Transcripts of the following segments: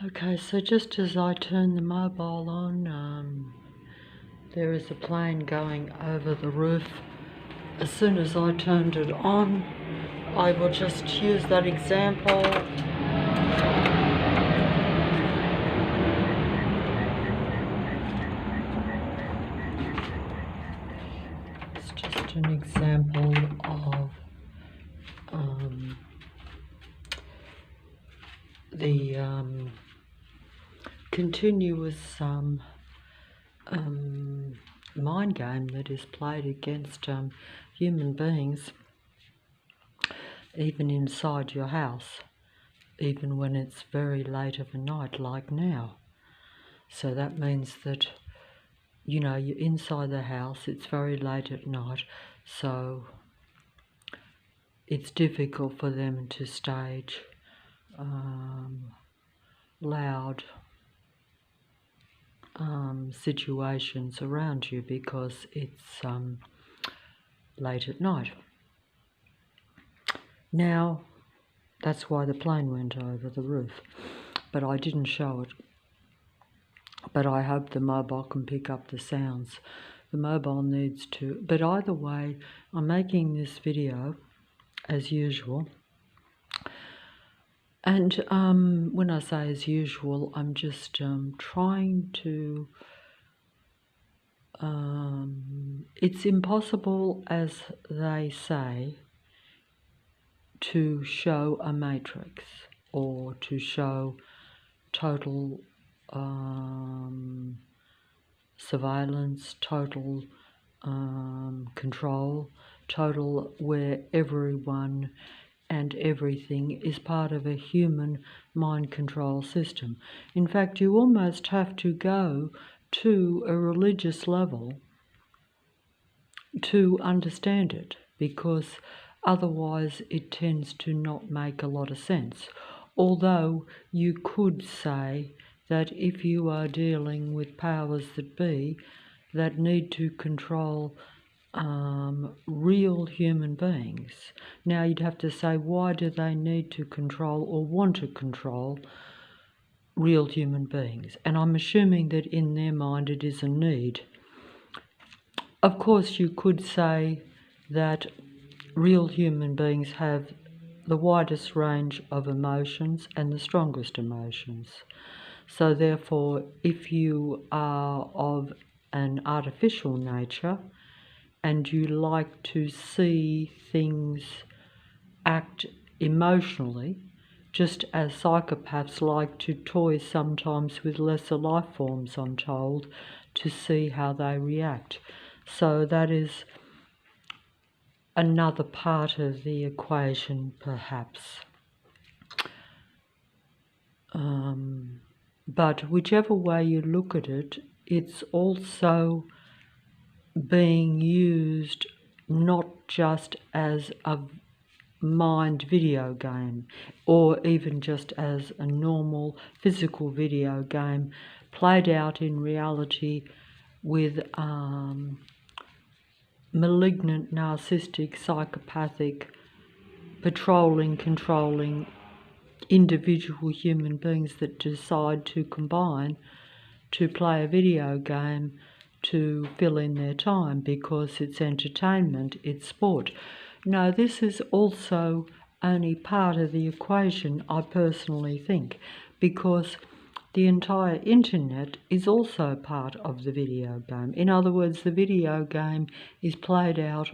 Okay, so just as I turn the mobile on, there is a plane going over the roof. As soon as I turned it on, I will just use that example. It's just an example of the continuous mind game that is played against human beings, even inside your house, even when it's very late of a night like now. So that means that, you know, you're inside the house, it's very late at night, so it's difficult for them to stage loud situations around you because it's late at night. Now, that's why the plane went over the roof, but I didn't show it. But I hope the mobile can pick up the sounds. The mobile needs to, but either way, I'm making this video as usual. And when I say as usual, I'm just trying to, it's impossible, as they say, to show a matrix or to show total surveillance, total control, total where everyone and everything is part of a human mind control system. In fact, you almost have to go to a religious level to understand it, because otherwise it tends to not make a lot of sense. Although you could say that if you are dealing with powers that be that need to control real human beings, now you'd have to say, why do they need to control or want to control real human beings? And I'm assuming that in their mind it is a need. Of course, you could say that real human beings have the widest range of emotions and the strongest emotions. So therefore, if you are of an artificial nature and you like to see things act emotionally, just as psychopaths like to toy sometimes with lesser life forms, I'm told, to see how they react. So that is another part of the equation, perhaps. But whichever way you look at it, it's also being used not just as a mind video game or even just as a normal physical video game played out in reality with malignant, narcissistic, psychopathic, controlling individual human beings that decide to combine to play a video game to fill in their time because it's entertainment, it's sport. No, this is also only part of the equation, I personally think, because the entire internet is also part of the video game. In other words, the video game is played out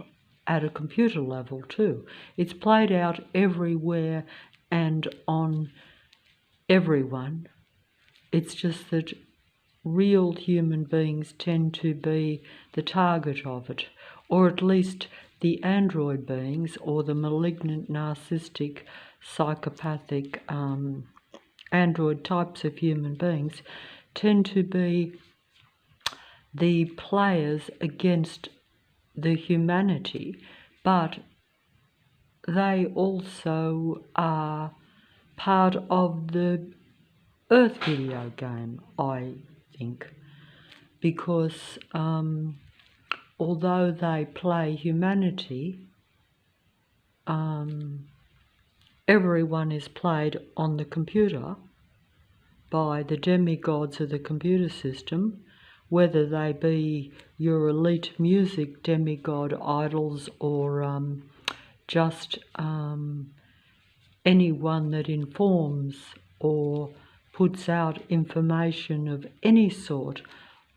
at a computer level too. It's played out everywhere and on everyone. It's just that real human beings tend to be the target of it, or at least the android beings or the malignant, narcissistic, psychopathic android types of human beings tend to be the players against the humanity, but they also are part of the Earth video game, I think, because although they play humanity, everyone is played on the computer, by the demigods of the computer system, whether they be your elite music demigod idols or just anyone that informs or puts out information of any sort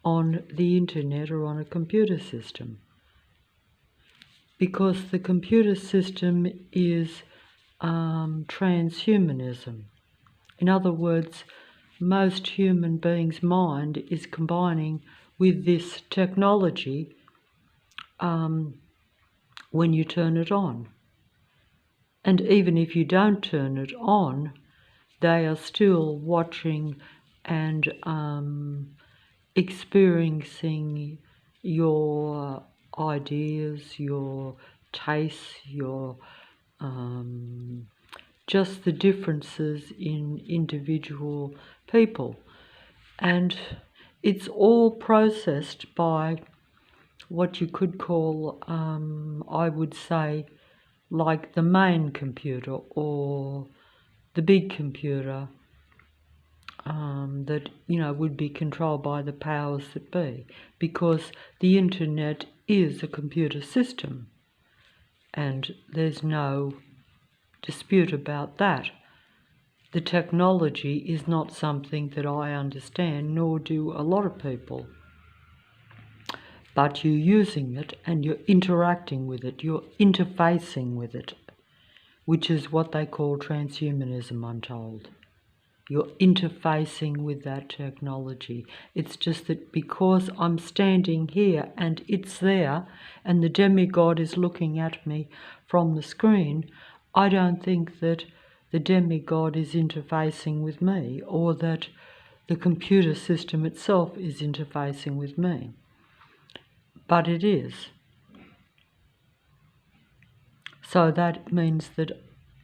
on the internet or on a computer system. Because the computer system is transhumanism. In other words, most human beings' mind is combining with this technology when you turn it on. And even if you don't turn it on, they are still watching and experiencing your ideas, your tastes, your just the differences in individual people. And it's all processed by what you could call, I would say, like the main computer or the big computer that, would be controlled by the powers that be, because the internet is a computer system and there's no dispute about that. The technology is not something that I understand, nor do a lot of people. But you're using it and you're interacting with it, you're interfacing with it, which is what they call transhumanism, I'm told. You're interfacing with that technology. It's just that because I'm standing here and it's there and the demigod is looking at me from the screen, I don't think that the demigod is interfacing with me or that the computer system itself is interfacing with me. But it is. So that means that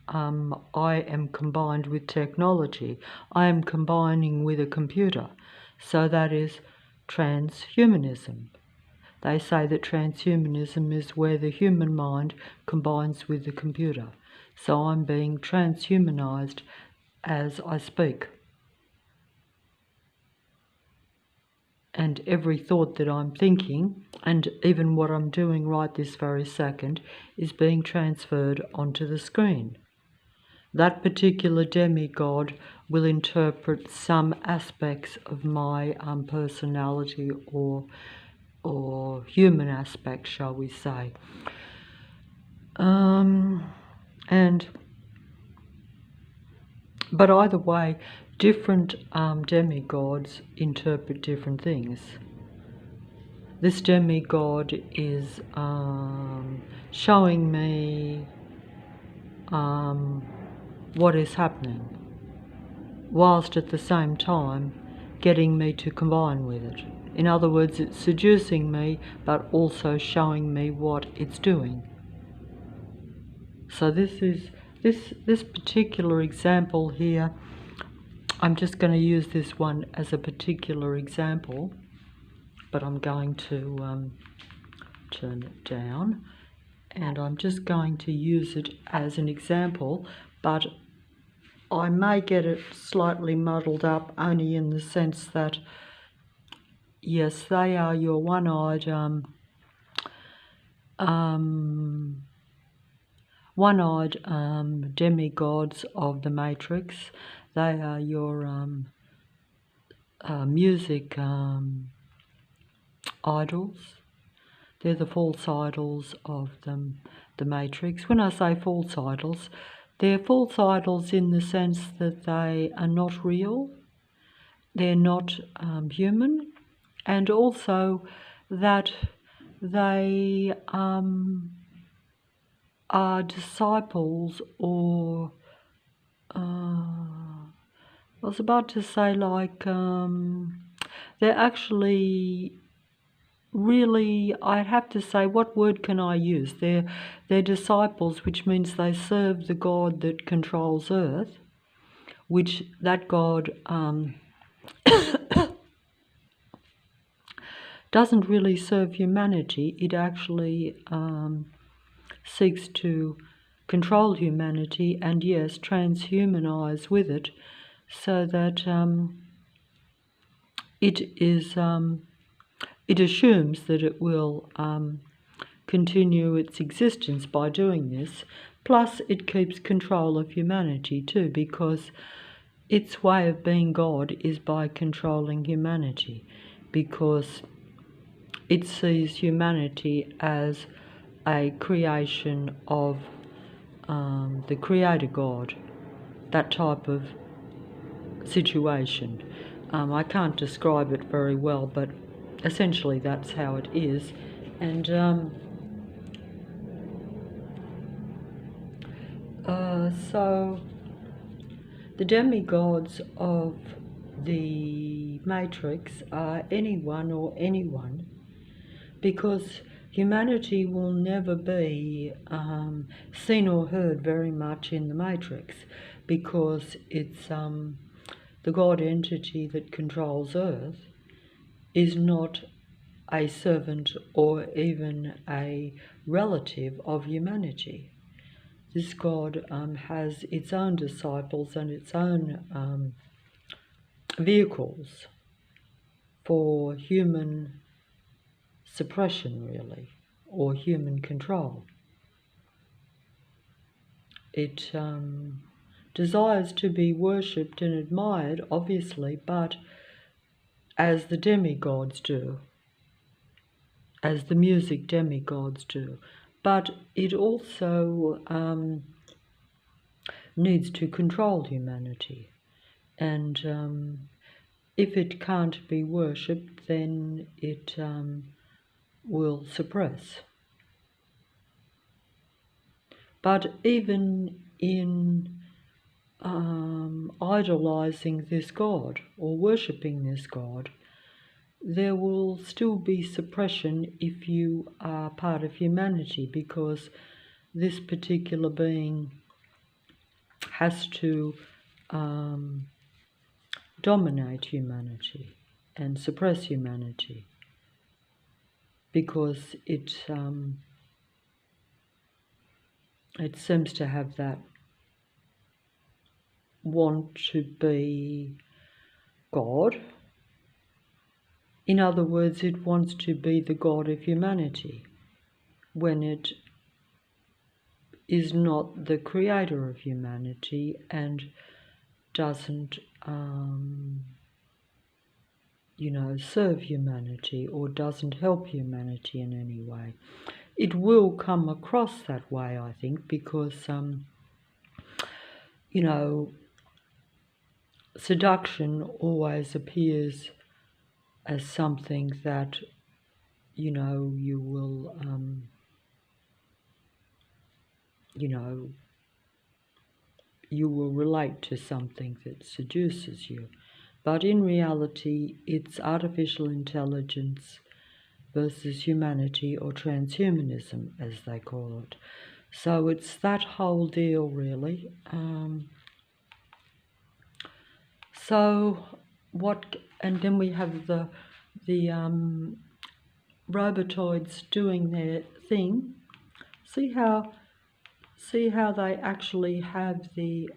I am combined with technology. I am combining with a computer. So that is transhumanism. They say that transhumanism is where the human mind combines with the computer. So I'm being transhumanized as I speak. And every thought that I'm thinking, and even what I'm doing right this very second, is being transferred onto the screen. That particular demigod will interpret some aspects of my personality or human aspect, shall we say. But either way, different demigods interpret different things. This demigod is showing me what is happening, whilst at the same time getting me to combine with it. In other words, it's seducing me, but also showing me what it's doing. So this particular example here, I'm just going to use this one as a particular example, but I'm going to turn it down, and I'm just going to use it as an example, but I may get it slightly muddled up only in the sense that, yes, they are your one-eyed demigods of the Matrix. They are your music idols. They're the false idols of the Matrix. When I say false idols, they're false idols in the sense that they are not real, they're not human, and also that they are disciples or I was about to say like they're actually really, I'd have to say, what word can I use? They're disciples, which means they serve the God that controls earth, which that God doesn't really serve humanity. It actually seeks to control humanity and, yes, transhumanize with it, so that it assumes that it will continue its existence by doing this. Plus, it keeps control of humanity too, because its way of being God is by controlling humanity, because it sees humanity as a creation of the Creator God, that type of situation. I can't describe it very well, but essentially that's how it is. And so the demigods of the Matrix are anyone or anyone, because humanity will never be seen or heard very much in the Matrix, because it's the God entity that controls Earth is not a servant or even a relative of humanity. This God has its own disciples and its own vehicles for human suppression, really, or human control. It desires to be worshipped and admired, obviously, but as the demigods do, as the music demigods do. But it also needs to control humanity. And if it can't be worshipped, then it will suppress. But even in idolizing this God or worshipping this God, there will still be suppression if you are part of humanity, because this particular being has to dominate humanity and suppress humanity, because it seems to have that want to be God. In other words, it wants to be the God of humanity when it is not the creator of humanity and doesn't, serve humanity or doesn't help humanity in any way. It will come across that way, I think, because, seduction always appears as something that, you will, you will relate to something that seduces you. But in reality, it's artificial intelligence versus humanity, or transhumanism, as they call it. So it's that whole deal, really. And then we have the robotoids doing their thing. See how they actually have the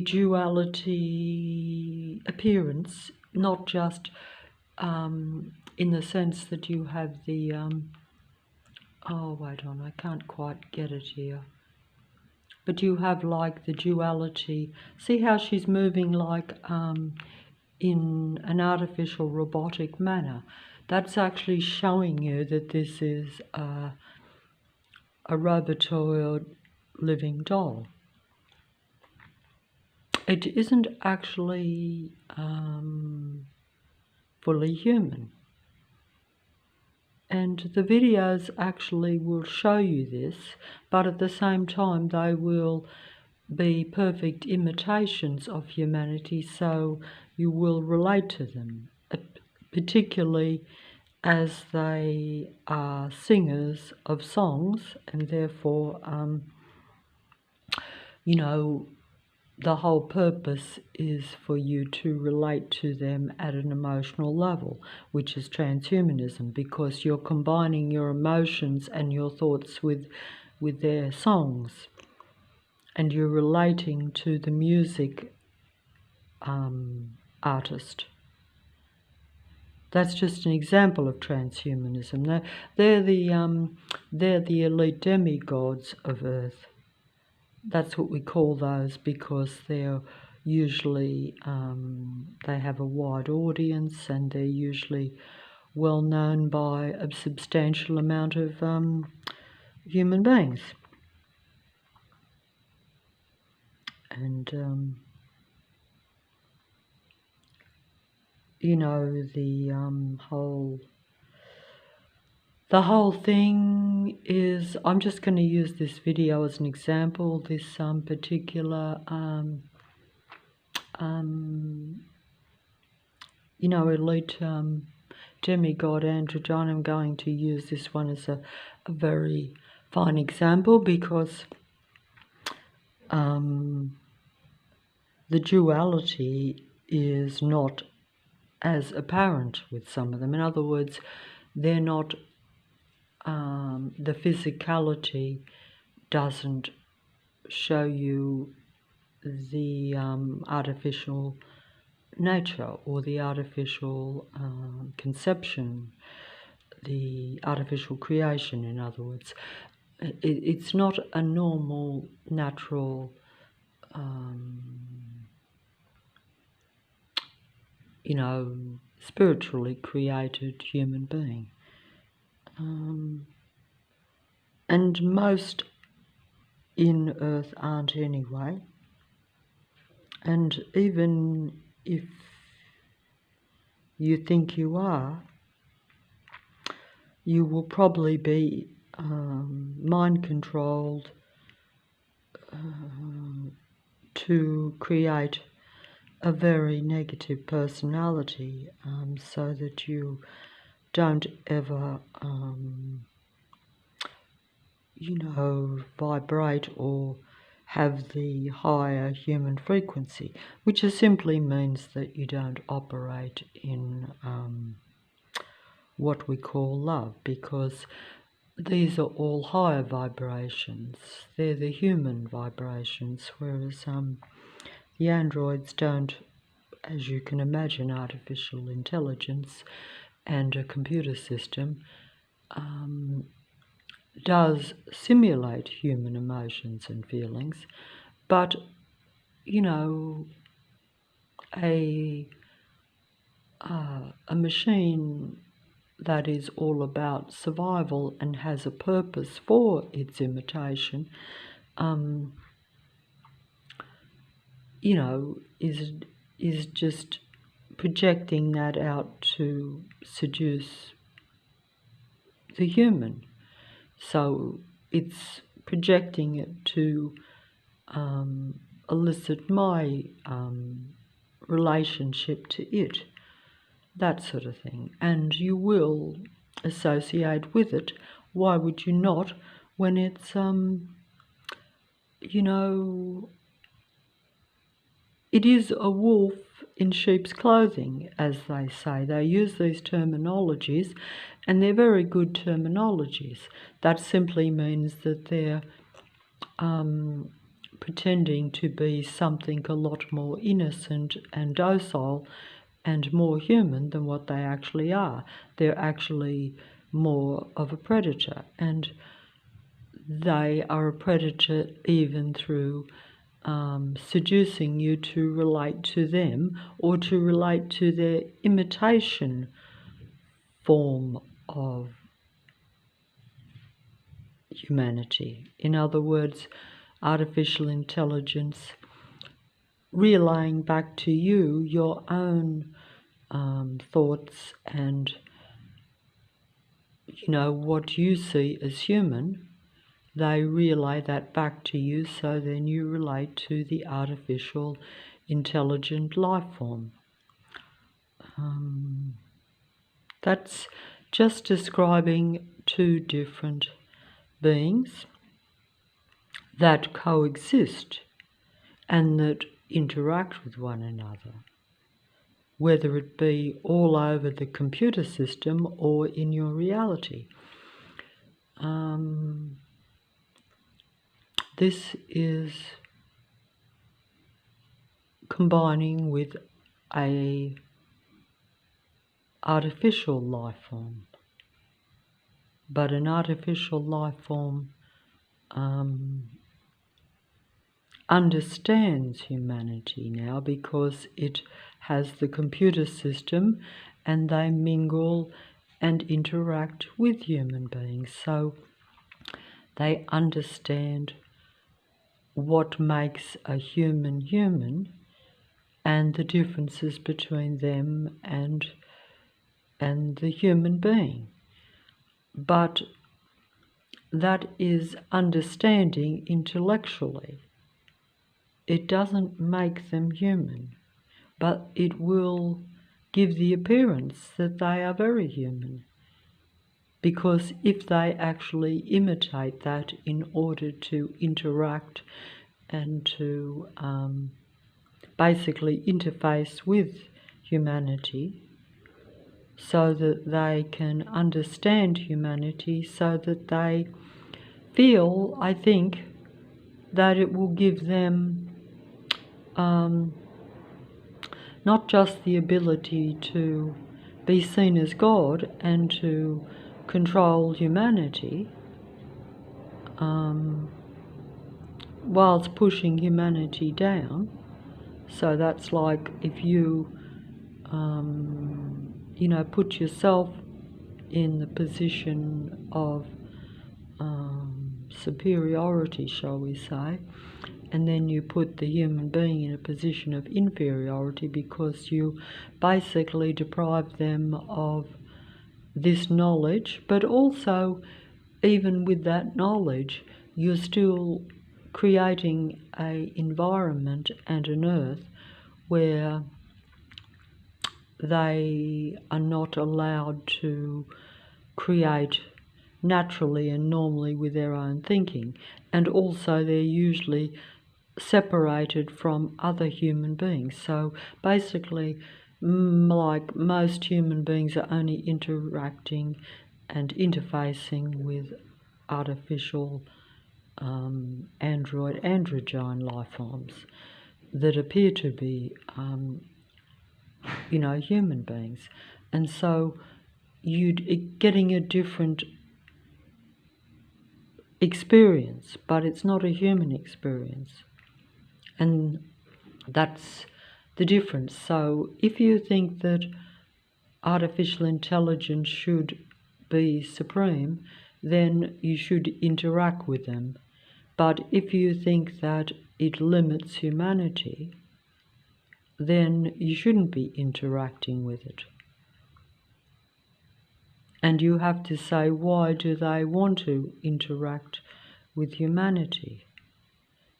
duality appearance, not just in the sense that you have the oh, wait on, I can't quite get it here. But you have like the duality. See how she's moving like in an artificial robotic manner. That's actually showing you that this is a robotoid living doll. It isn't actually fully human. And the videos actually will show you this, but at the same time they will be perfect imitations of humanity, so you will relate to them, particularly as they are singers of songs, and therefore, the whole purpose is for you to relate to them at an emotional level, which is transhumanism, because you're combining your emotions and your thoughts with their songs. and you're relating to the music artist. That's just an example of transhumanism. They're the elite demigods of Earth. That's what we call those because they're usually they have a wide audience and they're usually well known by a substantial amount of human beings. And you know, the whole thing is, I'm just going to use this video as an example. This particular you know, elite demigod androgyne. I'm going to use this one as a very fine example because the duality is not as apparent with some of them. In other words, they're not, the physicality doesn't show you the artificial nature or the artificial conception, the artificial creation, in other words. It's not a normal, natural, you know, spiritually created human being. And most in Earth aren't anyway. And even if you think you are, you will probably be mind controlled to create a very negative personality, so that you don't ever you know, vibrate or have the higher human frequency, which just simply means that you don't operate in what we call love, because these are all higher vibrations. They're the human vibrations, whereas the androids don't, as you can imagine, artificial intelligence and a computer system does simulate human emotions and feelings, but, you know, a machine that is all about survival and has a purpose for its imitation, you know, is just projecting that out to seduce the human. So it's projecting it to elicit my relationship to it, that sort of thing. And you will associate with it. Why would you not when it's, you know, it is a wolf in sheep's clothing, as they say. They use these terminologies, and they're very good terminologies. That simply means that they're pretending to be something a lot more innocent and docile and more human than what they actually are. They're actually more of a predator, and they are a predator even through seducing you to relate to them or to relate to their imitation form of humanity. In other words, artificial intelligence relaying back to you your own thoughts and, you know, what you see as human. They relay that back to you, so then you relate to the artificial intelligent life form. That's just describing two different beings that coexist and that interact with one another, whether it be all over the computer system or in your reality. This is combining with a artificial life form. But an artificial life form understands humanity now because it has the computer system and they mingle and interact with human beings. So they understand what makes a human human and the differences between them and the human being. But that is understanding intellectually. It doesn't make them human, but it will give the appearance that they are very human. Because if they actually imitate that in order to interact and to basically interface with humanity, so that they can understand humanity, so that they feel, I think, that it will give them not just the ability to be seen as God and to control humanity, whilst pushing humanity down. So that's like if you, put yourself in the position of superiority, shall we say, and then you put the human being in a position of inferiority because you basically deprive them of this knowledge, but also, even with that knowledge, you're still creating an environment and an earth where they are not allowed to create naturally and normally with their own thinking. And also they're usually separated from other human beings. So basically, like most human beings are only interacting and interfacing with artificial androgyne life forms that appear to be human beings. And so you're getting a different experience, but it's not a human experience. And that's the difference. So if you think that artificial intelligence should be supreme, then you should interact with them. But if you think that it limits humanity, then you shouldn't be interacting with it. And you have to say, why do they want to interact with humanity?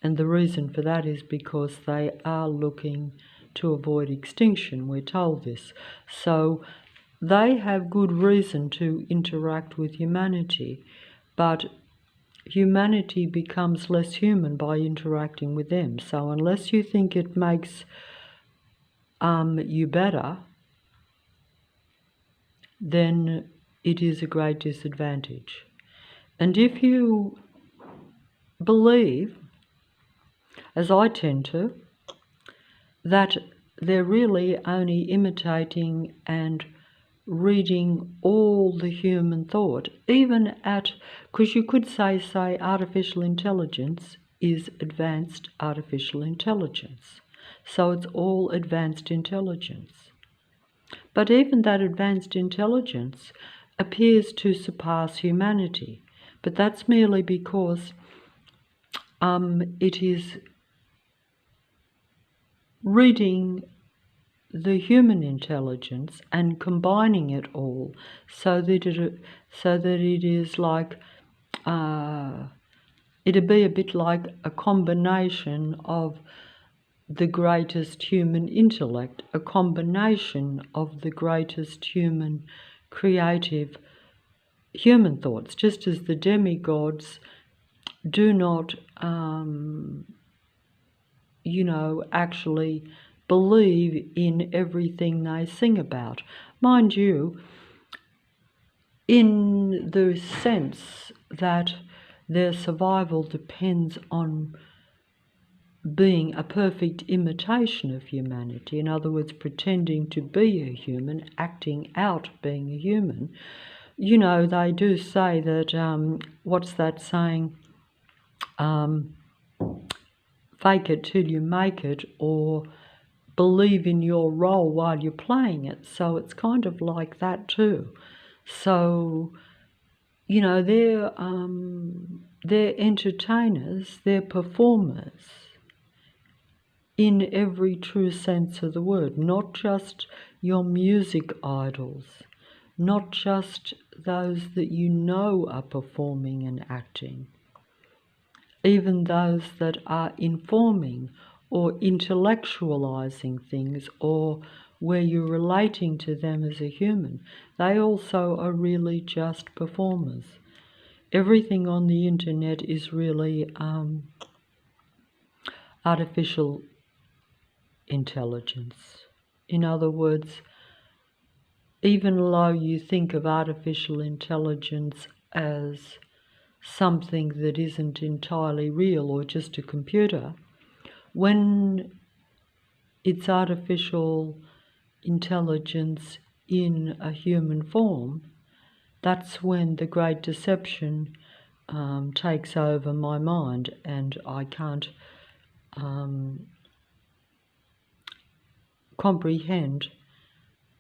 And the reason for that is because they are looking to avoid extinction, we're told this. So they have good reason to interact with humanity, but humanity becomes less human by interacting with them. So unless you think it makes you better, then it is a great disadvantage. And if you believe, as I tend to, that they're really only imitating and reading all the human thought, even because you could say artificial intelligence is advanced artificial intelligence. So it's all advanced intelligence. But even that advanced intelligence appears to surpass humanity. But that's merely because it is reading the human intelligence and combining it all so that it is like it'd be a bit like a combination of the greatest human intellect, a combination of the greatest human creative human thoughts, just as the demigods do not actually believe in everything they sing about. Mind you, in the sense that their survival depends on being a perfect imitation of humanity, in other words, pretending to be a human, acting out being a human. You know, they do say that, what's that saying? Fake it till you make it, or believe in your role while you're playing it. So it's kind of like that too. So, you know, they're entertainers, they're performers in every true sense of the word, not just your music idols, not just those that you know are performing and acting, even those that are informing or intellectualizing things, or where you're relating to them as a human. They also are really just performers. Everything on the internet is really artificial intelligence. In other words, even though you think of artificial intelligence as something that isn't entirely real or just a computer, when it's artificial intelligence in a human form, that's when the great deception takes over my mind, and I can't comprehend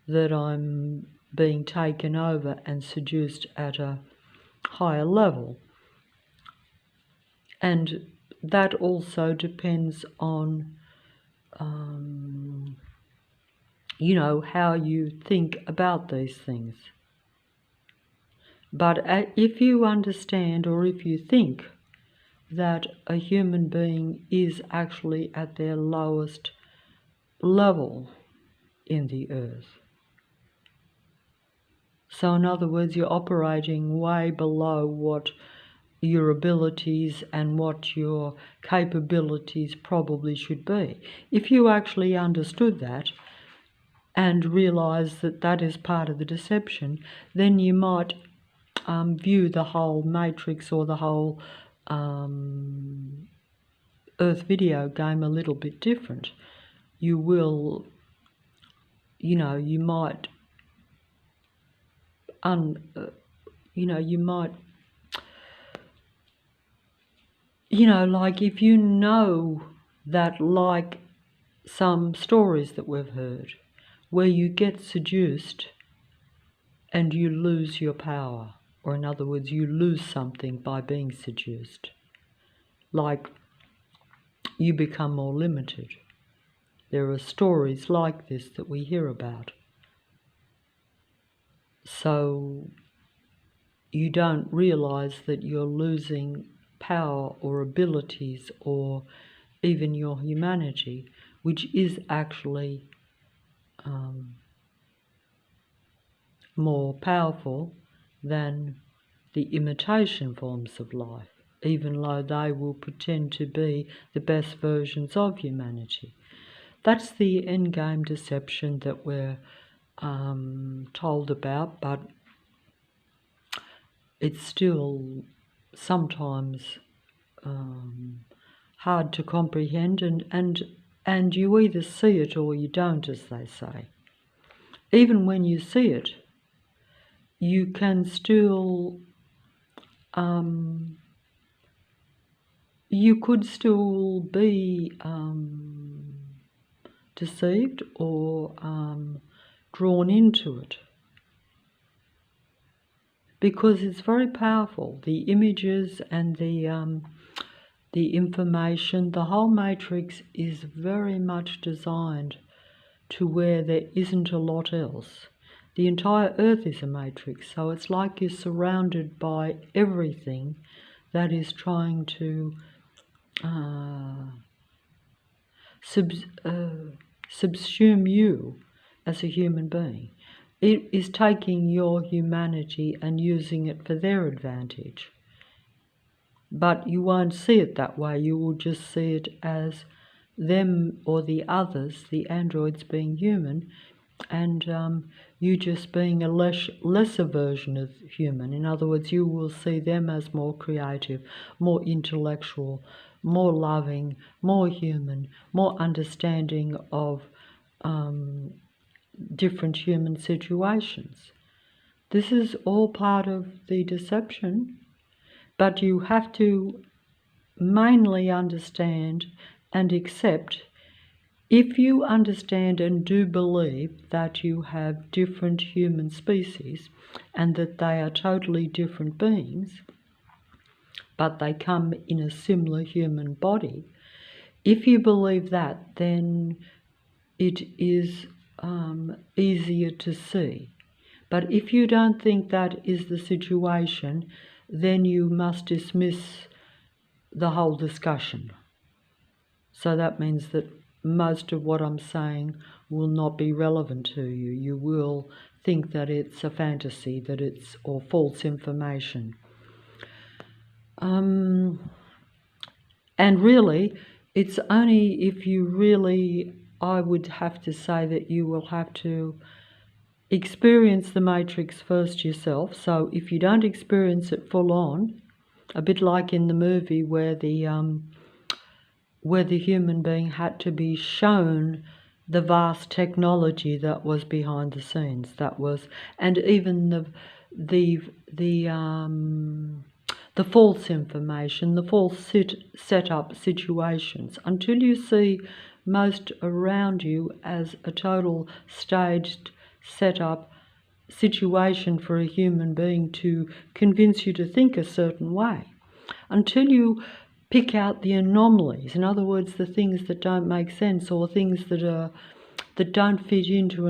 that I'm being taken over and seduced at a higher level. And that also depends on, you know, how you think about these things. But if you understand, or if you think that a human being is actually at their lowest level in the earth, so in other words, you're operating way below what your abilities and what your capabilities probably should be. If you actually understood that and realize that that is part of the deception, then you might view the whole Matrix or the whole Earth video game a little bit different. You will, you know, you might, like if you know that, like some stories that we've heard, where you get seduced and you lose your power, or in other words, you lose something by being seduced, like you become more limited. There are stories like this that we hear about. So you don't realize that you're losing power or abilities or even your humanity, which is actually more powerful than the imitation forms of life, even though they will pretend to be the best versions of humanity. That's the endgame deception that we're told about, but it's still sometimes hard to comprehend, and you either see it or you don't, as they say. Even when you see it, you can still, you could still be deceived or drawn into it, because it's very powerful. The images and the information, the whole matrix is very much designed to where there isn't a lot else. The entire earth is a matrix, so it's like you're surrounded by everything that is trying to subsume you as a human being. It is taking your humanity and using it for their advantage. But you won't see it that way. You will just see it as them or the others, the androids, being human, and you just being a lesser version of human. In other words, you will see them as more creative, more intellectual, more loving, more human, more understanding of different human situations. This is all part of the deception, but you have to mainly understand and accept. If you understand and do believe that you have different human species and that they are totally different beings, but they come in a similar human body, if you believe that, then it is easier to see. But if you don't think that is the situation, then you must dismiss the whole discussion. So that means that most of what I'm saying will not be relevant to you. You will think that it's a fantasy, that it's or false information. And really, it's only if you really, I would have to say that you will have to experience the matrix first yourself. So if you don't experience it full on, a bit like in the movie where the human being had to be shown the vast technology that was behind the scenes, and even the false information, the false set-up situations, until you see most around you as a total staged set-up situation for a human being to convince you to think a certain way. Until you pick out the anomalies, in other words, the things that don't make sense or things that don't fit into